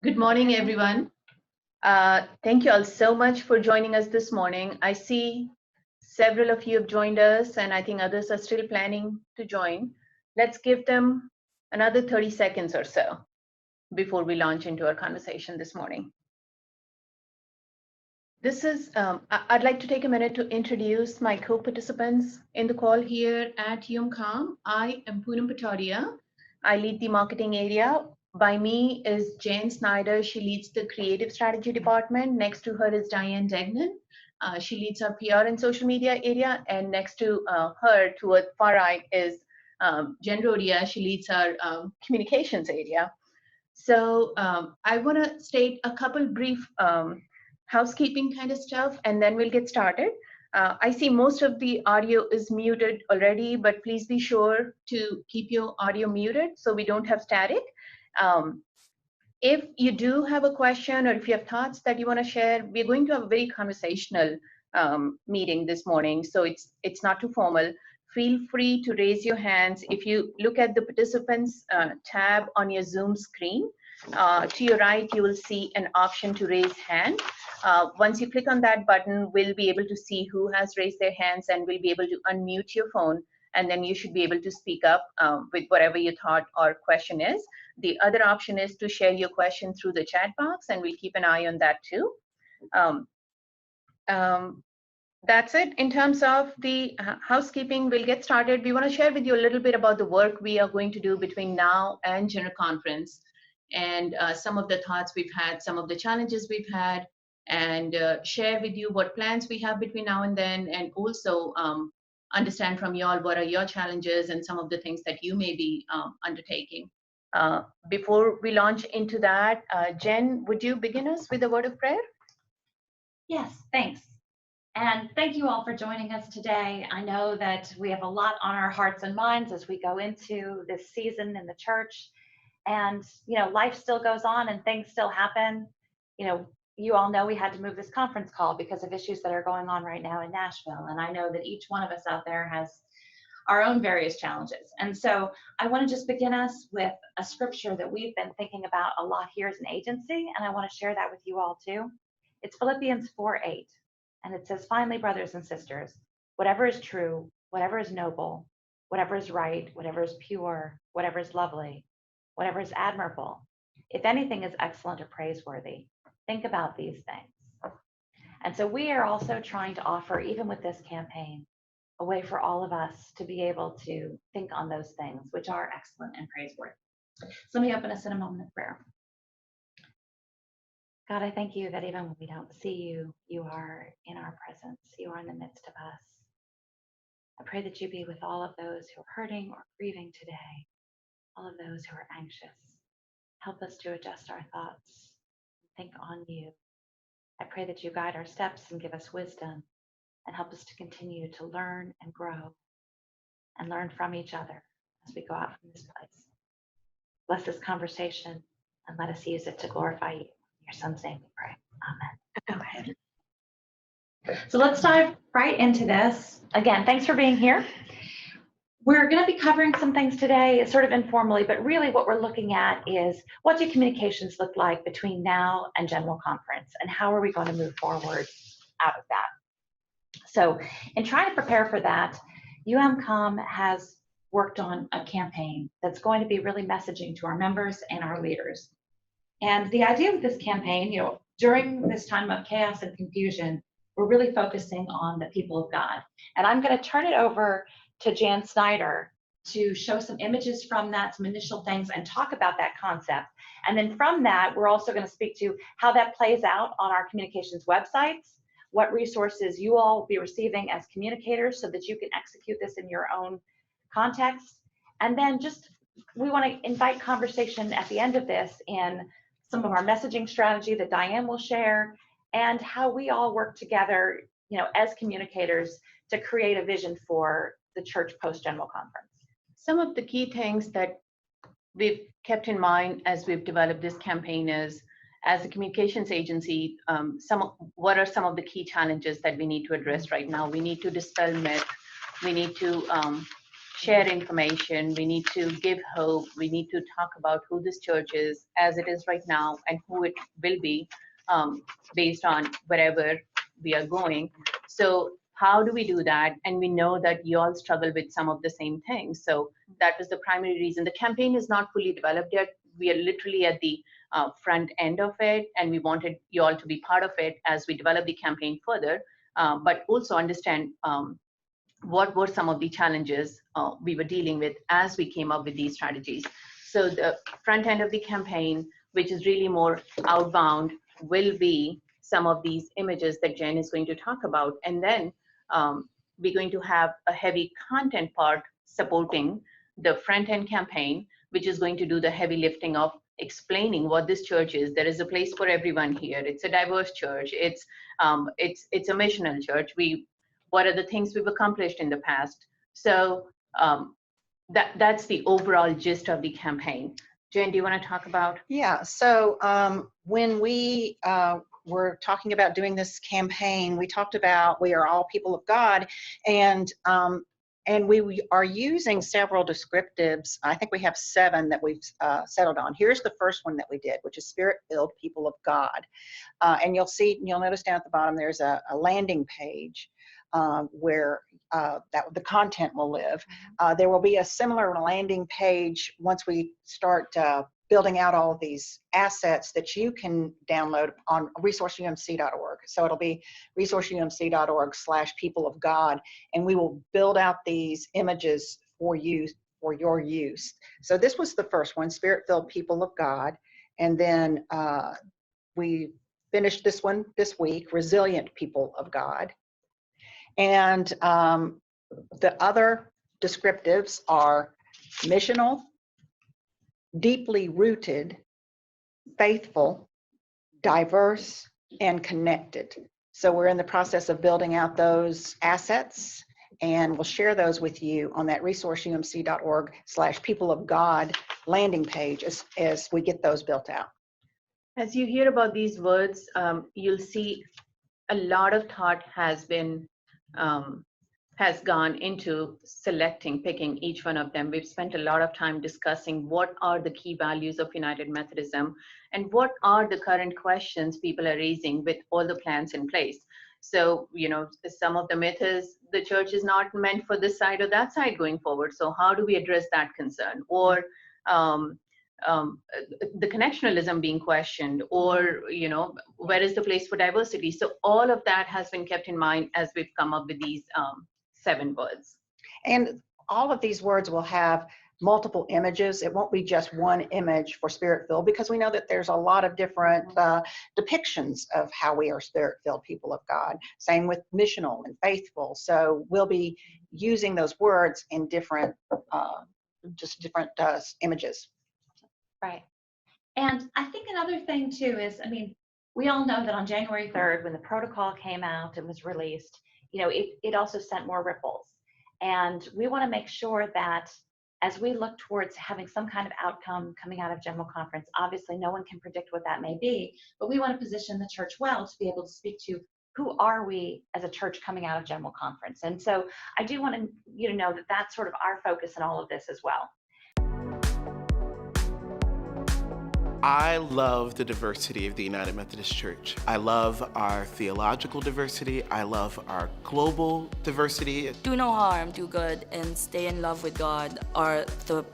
Good morning, everyone. Thank you all so much for joining us this morning. I see several of you have joined us, and I think others are still planning to join. Let's give them another 30 seconds or so before we launch into our conversation this morning. I'd like to take a minute to introduce my co-participants in the call here at UMCOM. I am Poonam Patadia. I lead the marketing area. By me is Jen Snyder. She leads the creative strategy department. Next to her is Diane Degnan. She leads our PR and social media area. And next to her, toward far right, is Jen Rodia. She leads our communications area. So I want to state a couple brief housekeeping kind of stuff, and then we'll get started. I see most of the audio is muted already, but please be sure to keep your audio muted so we don't have static. If you do have a question or if you have thoughts that you want to share, we're going to have a very conversational meeting this morning, so it's not too formal. Feel free to raise your hands. If you look at the participants tab on your Zoom screen, to your right, you will see an option to raise hand. Once you click on that button, we'll be able to see who has raised their hands, and we'll be able to unmute your phone, and then you should be able to speak up with whatever your thought or question is. The other option is to share your question through the chat box, and we'll keep an eye on that too. That's it. In terms of the housekeeping, we'll get started. We want to share with you a little bit about the work we are going to do between now and General Conference, and some of the thoughts we've had, some of the challenges we've had, and share with you what plans we have between now and then, and also understand from you all what are your challenges and some of the things that you may be undertaking. Before we launch into that, Jen, would you begin us with a word of prayer? Yes, thanks. And thank you all for joining us today. I know that we have a lot on our hearts and minds as we go into this season in the church. And, life still goes on and things still happen. You all know we had to move this conference call because of issues that are going on right now in Nashville. And I know that each one of us out there has our own various challenges. And so I want to just begin us with a scripture that we've been thinking about a lot here as an agency. And I want to share that with you all too. It's Philippians 4:8. And it says, finally, brothers and sisters, whatever is true, whatever is noble, whatever is right, whatever is pure, whatever is lovely, whatever is admirable, if anything is excellent or praiseworthy, think about these things. And so we are also trying to offer, even with this campaign, a way for all of us to be able to think on those things which are excellent and praiseworthy. So let me open us in a moment of prayer. God, I thank you that even when we don't see you, you are in our presence. You are in the midst of us. I pray that you be with all of those who are hurting or grieving today, all of those who are anxious. Help us to adjust our thoughts and think on you. I pray that you guide our steps and give us wisdom and help us to continue to learn and grow and learn from each other as we go out from this place. Bless this conversation and let us use it to glorify you. In your son's name we pray. Amen. Go ahead. So let's dive right into this. Again, thanks for being here. We're going to be covering some things today, sort of informally, but really what we're looking at is what do communications look like between now and General Conference, and how are we going to move forward out of that? So in trying to prepare for that, UMCOM has worked on a campaign that's going to be really messaging to our members and our leaders. And the idea of this campaign, during this time of chaos and confusion, we're really focusing on the people of God. And I'm going to turn it over to Jan Snyder to show some images from that, some initial things, and talk about that concept. And then from that, we're also going to speak to how that plays out on our communications websites, what resources you all will be receiving as communicators so that you can execute this in your own context. And then we want to invite conversation at the end of this in some of our messaging strategy that Diane will share, and how we all work together, as communicators to create a vision for the church post-General Conference. Some of the key things that we've kept in mind as we've developed this campaign is, as a communications agency, what are some of the key challenges that we need to address right now? We need to dispel myth. We need to share information, we need to give hope, we need to talk about who this church is as it is right now and who it will be based on wherever we are going. So how do we do that? And we know that you all struggle with some of the same things. So that was the primary reason. The campaign is not fully developed yet. We are literally at the front end of it, and we wanted you all to be part of it as we develop the campaign further, but also understand what were some of the challenges we were dealing with as we came up with these strategies. So the front end of the campaign, which is really more outbound, will be some of these images that Jen is going to talk about. And then we're going to have a heavy content part supporting the front end campaign, which is going to do the heavy lifting of explaining what this church is. There is a place for everyone here. It's a diverse church. It's a missional church. What are the things we've accomplished in the past? So that's the overall gist of the campaign. Jen, do you want to talk about? Yeah, so when we were talking about doing this campaign, we talked about we are all people of God, and we are using several descriptives. I think we have 7 that we've settled on. Here's the first one that we did, which is Spirit-filled people of God. And you'll notice down at the bottom there's a landing page where the content will live. There will be a similar landing page once we start building out all of these assets that you can download on resourceumc.org. So it'll be resourceumc.org/people of God, and we will build out these images for you, for your use. So this was the first one, Spirit-filled people of God. And then we finished this one this week, resilient people of God. And the other descriptives are missional, deeply rooted, faithful, diverse, and connected. So we're in the process of building out those assets, and we'll share those with you on that resourceumc.org/people of God landing page as we get those built out. As you hear about these words, you'll see a lot of thought has gone into picking each one of them. We've spent a lot of time discussing what are the key values of United Methodism and what are the current questions people are raising with all the plans in place. So, some of the myth is the church is not meant for this side or that side going forward. So how do we address that concern? Or the connectionalism being questioned, or where is the place for diversity? So all of that has been kept in mind as we've come up with these 7 words. And all of these words will have multiple images. It won't be just one image for Spirit-filled, because we know that there's a lot of different depictions of how we are Spirit-filled people of God. Same with missional and faithful. So we'll be using those words in different images. Right. And I think another thing too is, we all know that on January 3rd, when the protocol came out and was released, it also sent more ripples. And we want to make sure that as we look towards having some kind of outcome coming out of General Conference, obviously no one can predict what that may be, but we want to position the church well to be able to speak to who are we as a church coming out of General Conference. And so I do want you to know that that's sort of our focus in all of this as well. I love the diversity of the United Methodist Church. I love our theological diversity. I love our global diversity. Do no harm, do good, and stay in love with God are the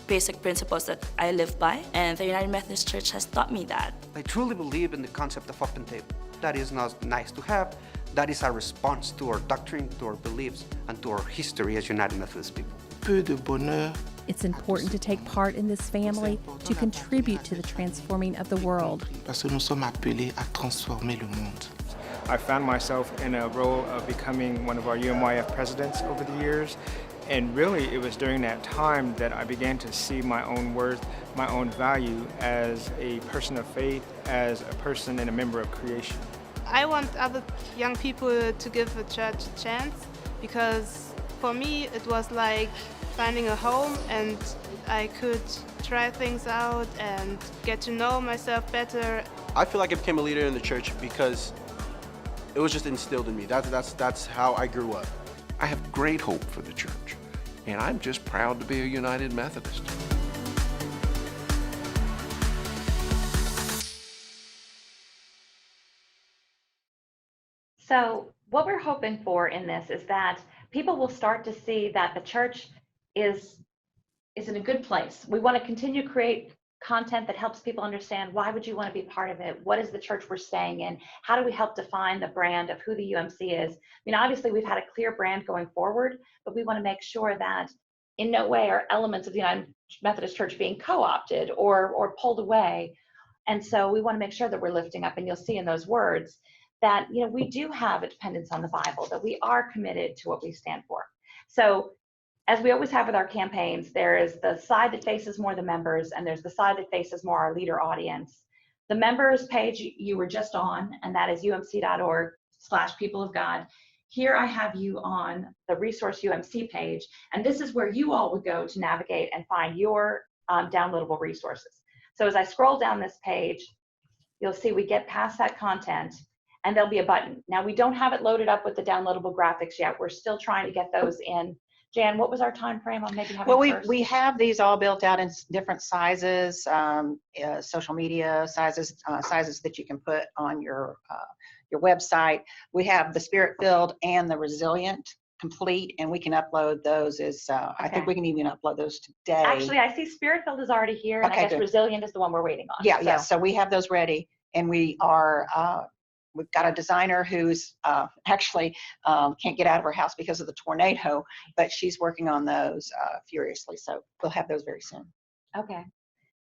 basic principles that I live by, and the United Methodist Church has taught me that. I truly believe in the concept of open table. That is not nice to have. That is our response to our doctrine, to our beliefs, and to our history as United Methodist people. Peu de bonheur. It's important to take part in this family to contribute to the transforming of the world. Parce que nous sommes appelés à transformer le monde. I found myself in a role of becoming one of our UMYF presidents over the years, and really it was during that time that I began to see my own worth, my own value as a person of faith, as a person and a member of creation. I want other young people to give the church a chance, because for me it was like finding a home, and I could try things out and get to know myself better. I feel like I became a leader in the church because it was just instilled in me. That's how I grew up. I have great hope for the church. and I'm just proud to be a United Methodist. So what we're hoping for in this is that people will start to see that the church is in a good place. We want to continue to create content that helps people understand why would you want to be part of it? What is the church we're staying in? How do we help define the brand of who the UMC is? I mean, obviously we've had a clear brand going forward, but we want to make sure that in no way are elements of the United Methodist Church being co-opted or pulled away. And so we want to make sure that we're lifting up, and you'll see in those words that, you know, we do have a dependence on the Bible, that we are committed to what we stand for. So as we always have with our campaigns, there is the side that faces more the members, and there's the side that faces more our leader audience. The members page you were just on, and that is umc.org/people of God. Here I have you on the Resource UMC page, and this is where you all would go to navigate and find your downloadable resources. So as I scroll down this page, you'll see we get past that content, and there'll be a button. Now, we don't have it loaded up with the downloadable graphics yet. We're still trying to get those in. Jan, what was our time frame on maybe having Well, first? we have these all built out in different sizes, social media sizes, sizes that you can put on your website. We have the Spirit-Filled and the Resilient complete, and we can upload those as, I think we can even upload those today. Actually, I see Spirit-Filled is already here, and Okay, I guess good. Resilient is the one we're waiting on. Yeah, yeah, so we have those ready, and we are, we've got a designer who's actually can't get out of her house because of the tornado, but she's working on those furiously. So we'll have those very soon. Okay.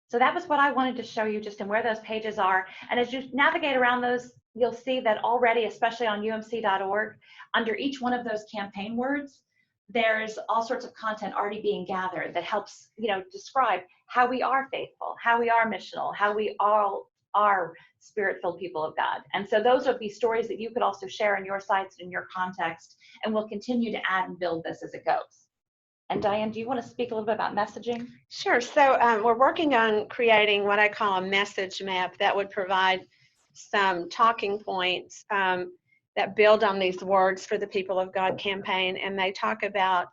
So that was what I wanted to show you, just in where those pages are. And as you navigate around those, you'll see that already, especially on umc.org, under each one of those campaign words, there's all sorts of content already being gathered that helps, you know, describe how we are faithful, how we are missional, how we all are Spirit-filled people of God. And so those would be stories that you could also share in your sites, in your context, and we'll continue to add and build this as it goes. And Diane, do you want to speak a little bit about messaging? Sure. So we're working on creating what I call a message map that would provide some talking points that build on these words for the People of God campaign, and they talk about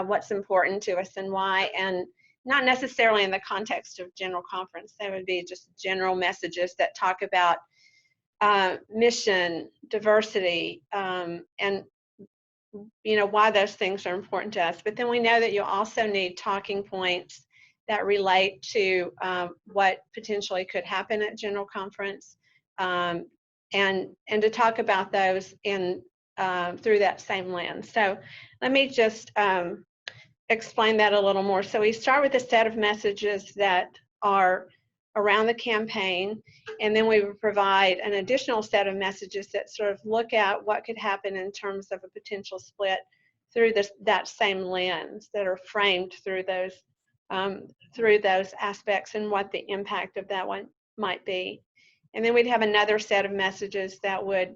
what's important to us and why, and not necessarily in the context of general conference. They would be just general messages that talk about mission, diversity, and you know why those things are important to us. But then we know that you also need talking points that relate to what potentially could happen at general conference, and to talk about those in through that same lens. So let me just explain that a little more. So we start with a set of messages that are around the campaign, and then we would provide an additional set of messages that sort of look at what could happen in terms of a potential split through that same lens, that are framed through those aspects and what the impact of that one might be. And then we'd have another set of messages that would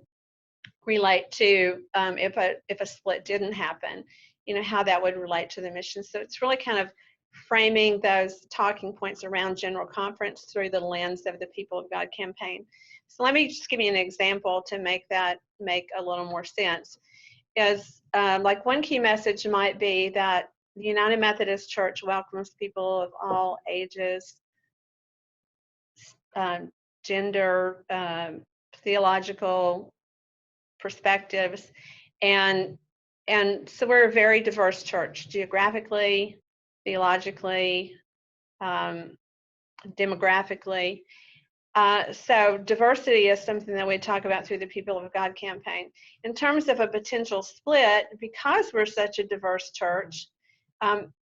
relate to if a split didn't happen, you know, how that would relate to the mission. So it's really kind of framing those talking points around general conference through the lens of the People of God campaign. So let me just give you an example to make that make a little more sense. Is like one key message might be that the United Methodist Church welcomes people of all ages, gender, theological perspectives, and so we're a very diverse church, geographically, theologically, demographically. So diversity is something that we talk about through the People of God campaign. In terms of a potential split, because we're such a diverse church,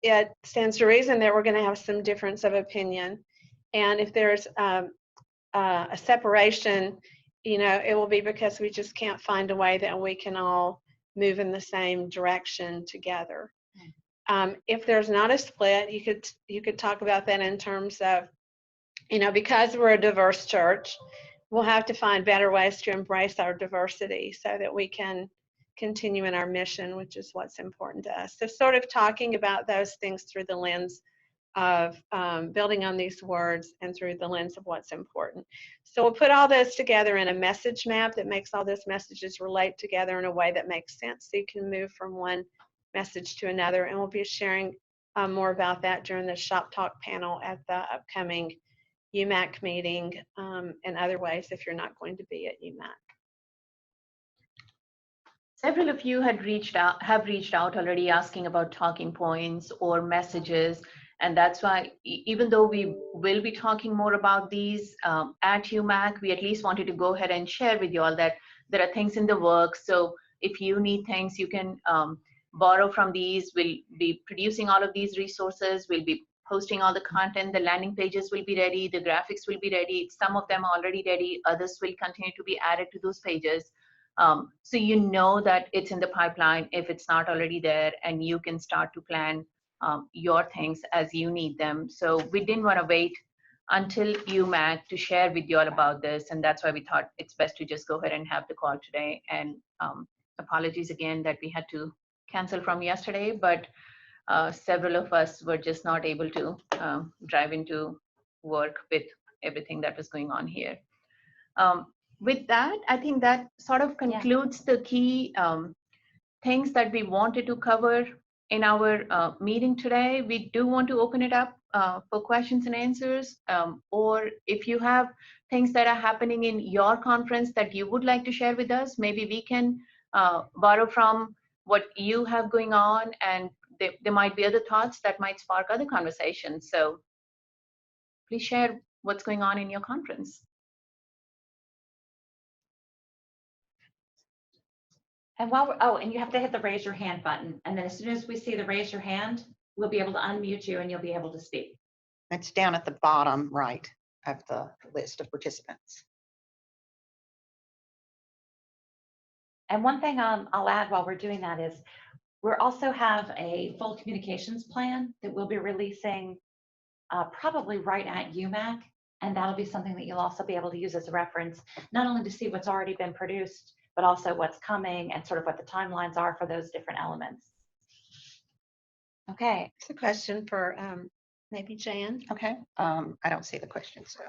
it stands to reason that we're going to have some difference of opinion. And if there's a separation, you know, it will be because we just can't find a way that we can all move in the same direction together. If there's not a split, you could talk about that in terms of, you know, because we're a diverse church, we'll have to find better ways to embrace our diversity so that we can continue in our mission, which is what's important to us. So sort of talking about those things through the lens of building on these words and through the lens of what's important. So we'll put all those together in a message map that makes all those messages relate together in a way that makes sense, so you can move from one message to another. And we'll be sharing more about that during the Shop Talk panel at the upcoming UMAC meeting, and other ways if you're not going to be at UMAC. Several of you have reached out already asking about talking points or messages. And that's why, even though we will be talking more about these at UMAC, we at least wanted to go ahead and share with you all that there are things in the works. So if you need things, you can borrow from these. We'll be producing all of these resources. We'll be posting all the content. The landing pages will be ready. The graphics will be ready. Some of them are already ready. Others will continue to be added to those pages. So you know that it's in the pipeline if it's not already there, and you can start to plan your things as you need them. So we didn't want to wait until UMAC to share with you all about this, and that's why we thought it's best to just go ahead and have the call today. And apologies again that we had to cancel from yesterday, but several of us were just not able to drive into work with everything that was going on here. With that, I think that sort of concludes the key things that we wanted to cover in our meeting today. We do want to open it up for questions and answers, or if you have things that are happening in your conference that you would like to share with us, maybe we can borrow from what you have going on, and there might be other thoughts that might spark other conversations. So please share what's going on in your conference. And and you have to hit the raise your hand button. And then as soon as we see the raise your hand, we'll be able to unmute you and you'll be able to speak. It's down at the bottom right of the list of participants. And one thing I'll add while we're doing that is we also have a full communications plan that we'll be releasing probably right at UMAC. And that'll be something that you'll also be able to use as a reference, not only to see what's already been produced, but also what's coming and sort of what the timelines are for those different elements. Okay. It's a question for maybe Jan. Okay, I don't see the question, so.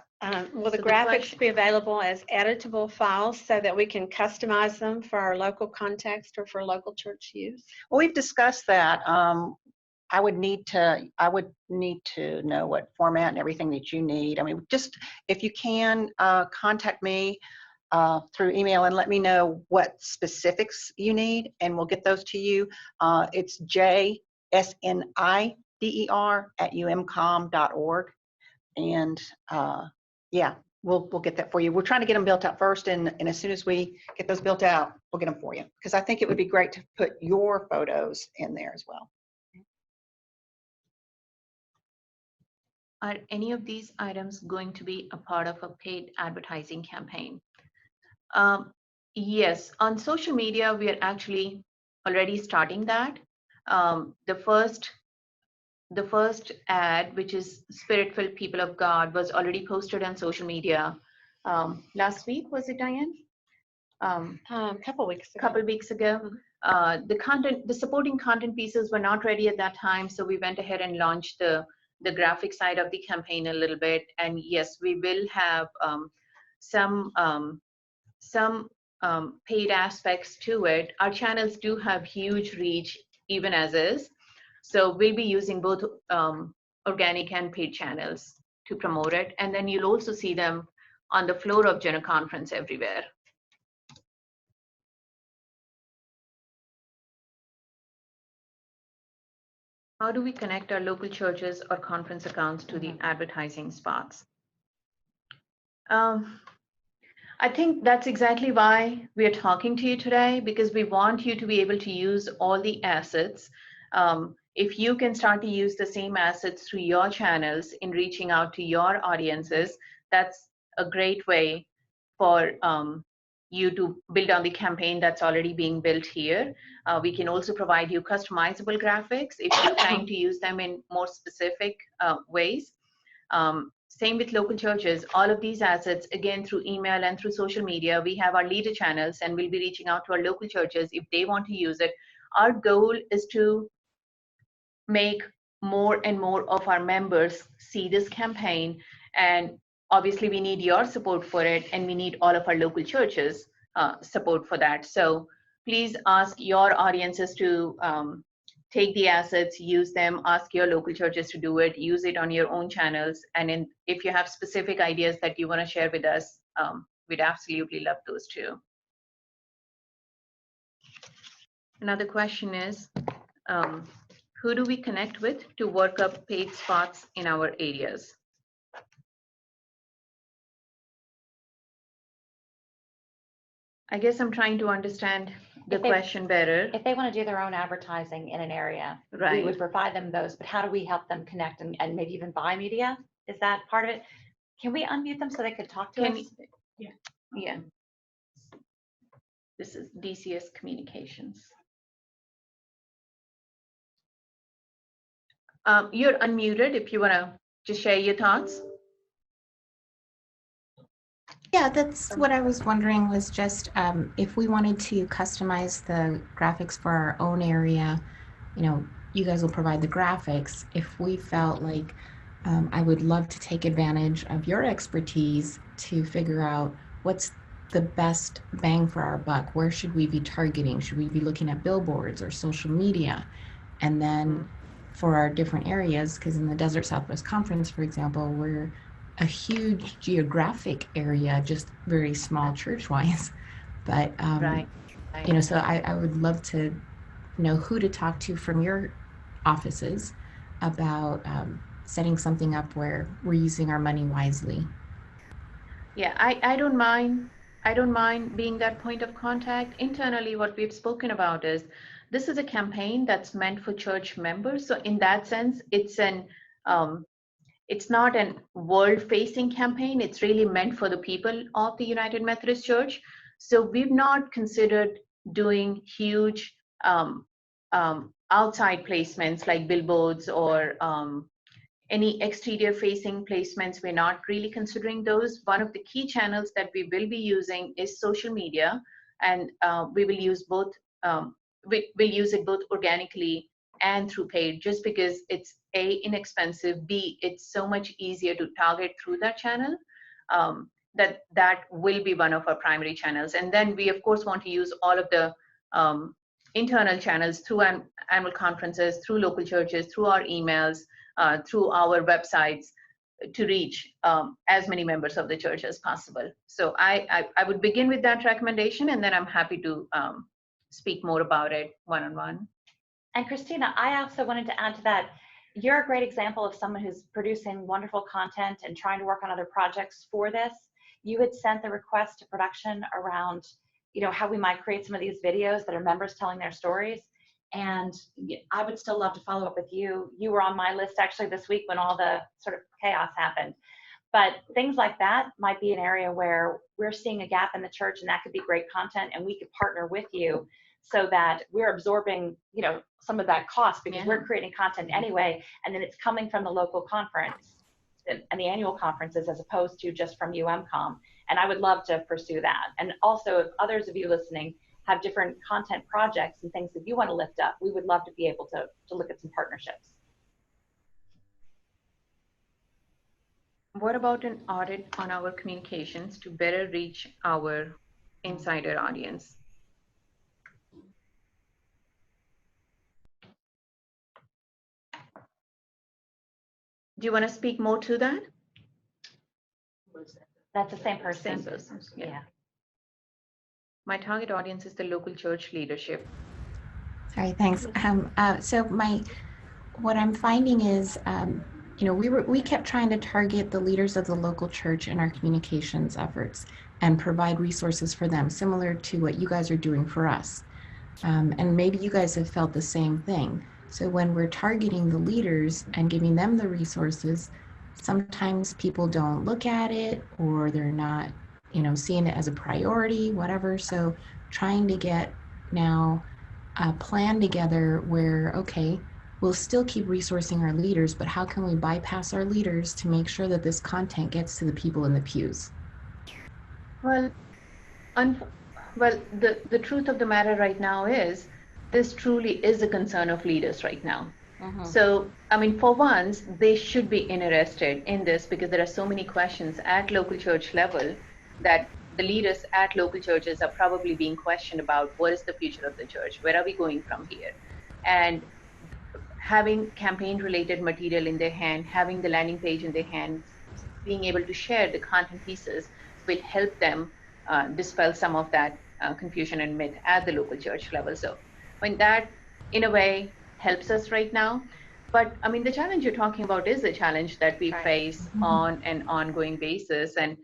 Will the graphics be available as editable files so that we can customize them for our local context or for local church use? Well, we've discussed that. I would need to know what format and everything that you need. I mean, just if you can contact me through email and let me know what specifics you need, and we'll get those to you. It's jsnider@umcom.org, and yeah, we'll get that for you. We're trying to get them built out first, and as soon as we get those built out, we'll get them for you, because I think it would be great to put your photos in there as well. Are any of these items going to be a part of a paid advertising campaign? Yes, on social media, we are actually already starting that. The first ad, which is Spirit-Filled People of God, was already posted on social media last week, was it, Diane? A couple weeks ago. The supporting content pieces were not ready at that time, so we went ahead and launched the graphic side of the campaign a little bit. And yes, we will have some paid aspects to it. Our channels do have huge reach, even as is. So we'll be using both organic and paid channels to promote it. And then you'll also see them on the floor of General Conference everywhere. How do we connect our local churches or conference accounts to the advertising spots? I think that's exactly why we are talking to you today, because we want you to be able to use all the assets. If you can start to use the same assets through your channels in reaching out to your audiences, that's a great way for you to build on the campaign that's already being built here. We can also provide you customizable graphics if you're trying to use them in more specific ways. Same with local churches. All of these assets, again, through email and through social media, we have our leader channels, and we'll be reaching out to our local churches if they want to use it. Our goal is to make more and more of our members see this campaign, and obviously we need your support for it, and we need all of our local churches support for that. So please ask your audiences to take the assets, use them, ask your local churches to do it, use it on your own channels. And if you have specific ideas that you want to share with us, we'd absolutely love those too. Another question is, who do we connect with to work up paid spots in our areas? I guess I'm trying to understand the question better. If they want to do their own advertising in an area, we would provide them those, but how do we help them connect and maybe even buy media? Is that part of it? Can we unmute them so they could talk to us? Yeah. This is DCS Communications. You're unmuted if you want to just share your thoughts. Yeah, that's what I was wondering, was just if we wanted to customize the graphics for our own area, you know, you guys will provide the graphics. If we felt like I would love to take advantage of your expertise to figure out what's the best bang for our buck. Where should we be targeting? Should we be looking at billboards or social media? And then for our different areas, because in the Desert Southwest Conference, for example, we're a huge geographic area, just very small church-wise. But, you know, so I would love to know who to talk to from your offices about setting something up where we're using our money wisely. Yeah, I don't mind. I don't mind being that point of contact. Internally, what we've spoken about is this is a campaign that's meant for church members. So in that sense, it's not an world-facing campaign. It's really meant for the people of the United Methodist Church. So we've not considered doing huge outside placements like billboards or any exterior facing placements. We're not really considering those. One of the key channels that we will be using is social media, and we will use both. We'll use it both organically and through paid, just because it's A, inexpensive, B, it's so much easier to target through that channel. That will be one of our primary channels. And then we of course want to use all of the internal channels through annual conferences, through local churches, through our emails, through our websites, to reach as many members of the church as possible. So I would begin with that recommendation, and then I'm happy to speak more about it one-on-one. And Christina, I also wanted to add to that, you're a great example of someone who's producing wonderful content and trying to work on other projects for this. You had sent the request to production around, you know, how we might create some of these videos that are members telling their stories. And I would still love to follow up with you. You were on my list actually this week when all the sort of chaos happened. But things like that might be an area where we're seeing a gap in the church, and that could be great content, and we could partner with you so that we're absorbing, you know, some of that cost, because we're creating content anyway, and then it's coming from the local conference and the annual conferences as opposed to just from UMCOM. And I would love to pursue that. And also, if others of you listening have different content projects and things that you want to lift up, we would love to be able to look at some partnerships. What about an audit on our communications to better reach our insider audience? Do you want to speak more to that? That's the same person. Same person, Yeah. My target audience is the local church leadership. Sorry, thanks. So what I'm finding is, you know, we kept trying to target the leaders of the local church in our communications efforts and provide resources for them, similar to what you guys are doing for us. And maybe you guys have felt the same thing. So when we're targeting the leaders and giving them the resources, sometimes people don't look at it, or they're not, you know, seeing it as a priority, whatever. So trying to get now a plan together where, okay, we'll still keep resourcing our leaders, but how can we bypass our leaders to make sure that this content gets to the people in the pews? Well, the truth of the matter right now is this truly is a concern of leaders right now. So, I mean, for once, they should be interested in this, because there are so many questions at local church level that the leaders at local churches are probably being questioned about what is the future of the church? Where are we going from here? And having campaign related material in their hand, having the landing page in their hand, being able to share the content pieces will help them dispel some of that confusion and myth at the local church level. So when that in a way helps us right now. But I mean, the challenge you're talking about is a challenge that we face on an ongoing basis. And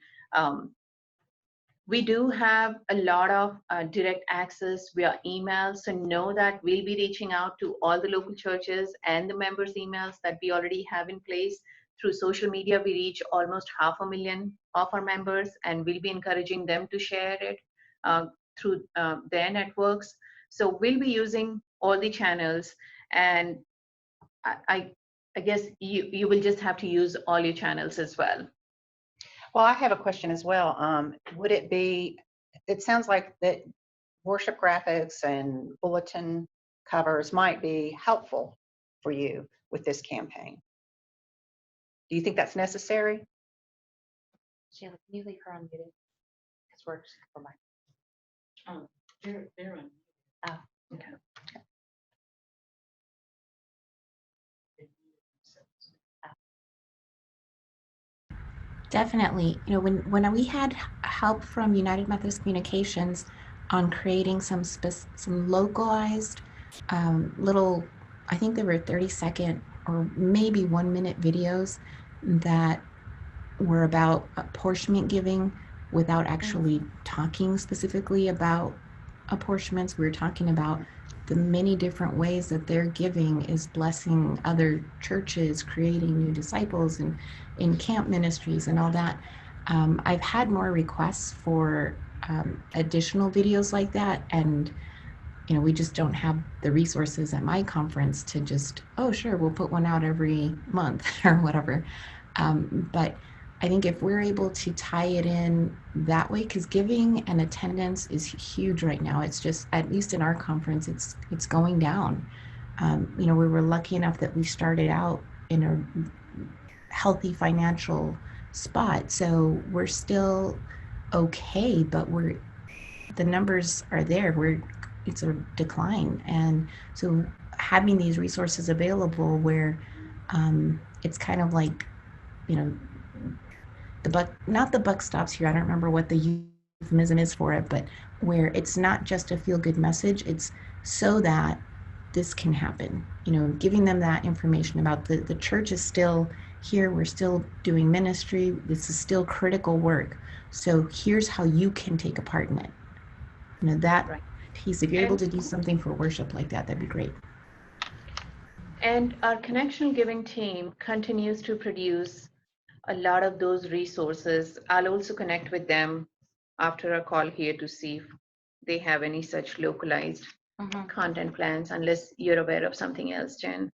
we do have a lot of direct access via email. So know that we'll be reaching out to all the local churches and the members' emails that we already have in place. Through social media, we reach almost 500,000 of our members, and we'll be encouraging them to share it through their networks. So we'll be using all the channels, and I guess you will just have to use all your channels as well. Well, I have a question as well. Would it be, it sounds like that worship graphics and bulletin covers might be helpful for you with this campaign. Do you think that's necessary? Sheila, can you leave her unmuted? Because we're just for my. They're on. Oh, Okay. Definitely. You know, when we had help from United Methodist Communications on creating some localized little, I think they were 30-second or maybe 1-minute videos that were about apportionment giving without actually talking specifically about apportionments. We were talking about the many different ways that their giving is blessing other churches, creating new disciples, and in camp ministries and all that. I've had more requests for additional videos like that, and you know, we just don't have the resources at my conference to just, oh sure, we'll put one out every month or whatever. But I think if we're able to tie it in that way, because giving and attendance is huge right now. It's just, at least in our conference, it's going down. You know, we were lucky enough that we started out in a healthy financial spot, so we're still okay, but the numbers are there. It's a decline, and so having these resources available where it's kind of like, you know, not the buck stops here. I don't remember what the euphemism is for it, but where it's not just a feel good message, it's so that this can happen. You know, giving them that information about the church is still here. We're still doing ministry. This is still critical work. So here's how you can take a part in it. You know, that piece, if you're able to do something for worship like that, that'd be great. And our Connection Giving team continues to produce a lot of those resources. I'll also connect with them after our call here to see if they have any such localized content plans, unless you're aware of something else, Jen.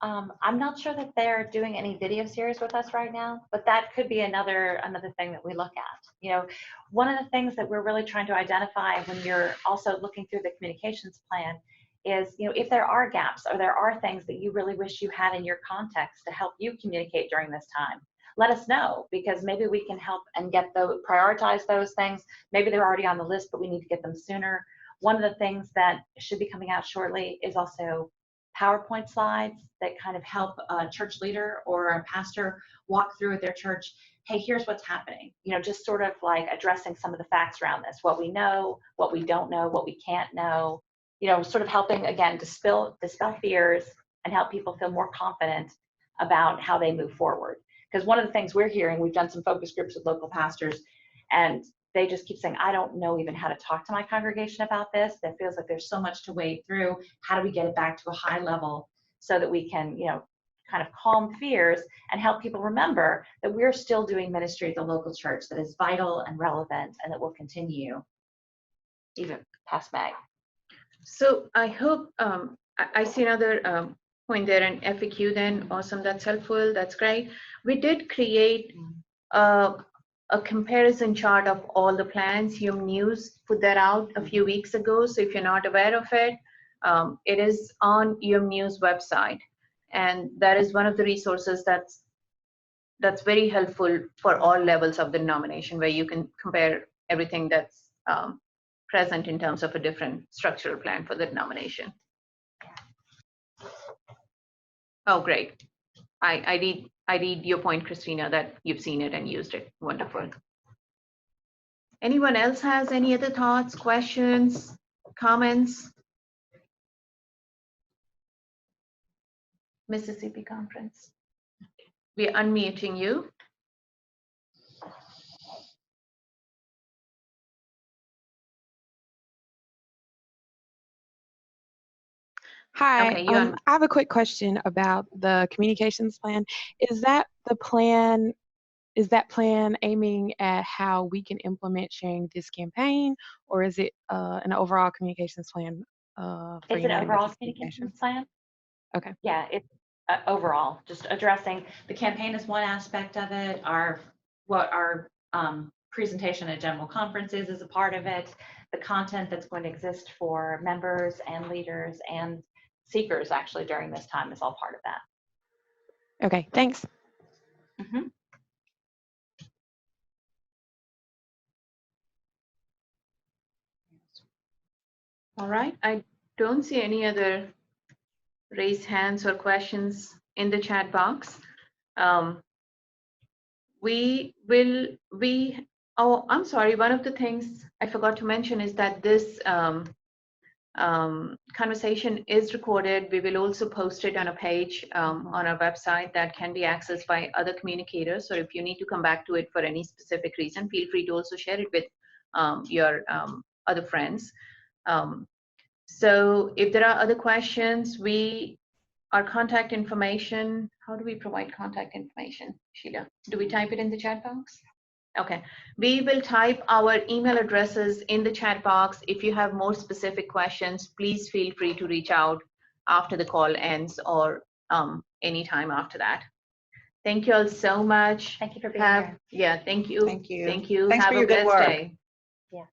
I'm not sure that they're doing any video series with us right now, but that could be another thing that we look at. You know, one of the things that we're really trying to identify when you're also looking through the communications plan is, you know, if there are gaps or there are things that you really wish you had in your context to help you communicate during this time, let us know, because maybe we can help and prioritize those things. Maybe they're already on the list, but we need to get them sooner. One of the things that should be coming out shortly is also PowerPoint slides that kind of help a church leader or a pastor walk through with their church. Hey, here's what's happening. You know, just sort of like addressing some of the facts around this, what we know, what we don't know, what we can't know, you know, sort of helping, again, dispel fears and help people feel more confident about how they move forward. Because one of the things we're hearing, we've done some focus groups with local pastors, and they just keep saying, I don't know even how to talk to my congregation about this. That feels like there's so much to wade through. How do we get it back to a high level so that we can, you know, kind of calm fears and help people remember that we're still doing ministry at the local church that is vital and relevant and that will continue even past May. So I hope, I see another point there, an FAQ then. Awesome, that's helpful, that's great. We did create a comparison chart of all the plans. Hume News put that out a few weeks ago. So if you're not aware of it, it is on Hume News website. And that is one of the resources that's very helpful for all levels of the denomination, where you can compare everything that's present in terms of a different structural plan for the denomination. Oh, great. I read your point, Christina, that you've seen it and used it. Wonderful. Anyone else has any other thoughts, questions, comments? Mississippi Conference. We're unmuting you. Hi, Okay, you're I have a quick question about the communications plan. Is that the plan, is that plan aiming at how we can implement sharing this campaign, or is it an overall communications plan for It's an United overall Methodist communications Communications? plan. Okay. Yeah, it's overall, just addressing the campaign is one aspect of it. What our presentation at General Conference is a part of it. The content that's going to exist for members and leaders and seekers actually during this time is all part of that. Okay, thanks. Mhm. all right. I don't see any other raised hands or questions in the chat box. Oh, I'm sorry. One of the things I forgot to mention is that this conversation is recorded. We will also post it on a page on our website that can be accessed by other communicators. So if you need to come back to it for any specific reason, feel free to also share it with your other friends. So if there are other questions, our contact information, how do we provide contact information, Sheila? Do we type it in the chat box? Okay, we will type our email addresses in the chat box. If you have more specific questions, please feel free to reach out after the call ends or anytime after that. Thank you all so much. Thank you for being here. Yeah, thank you. Thank you. Thank you. Thanks Have for a your good blessed work. day. Yes.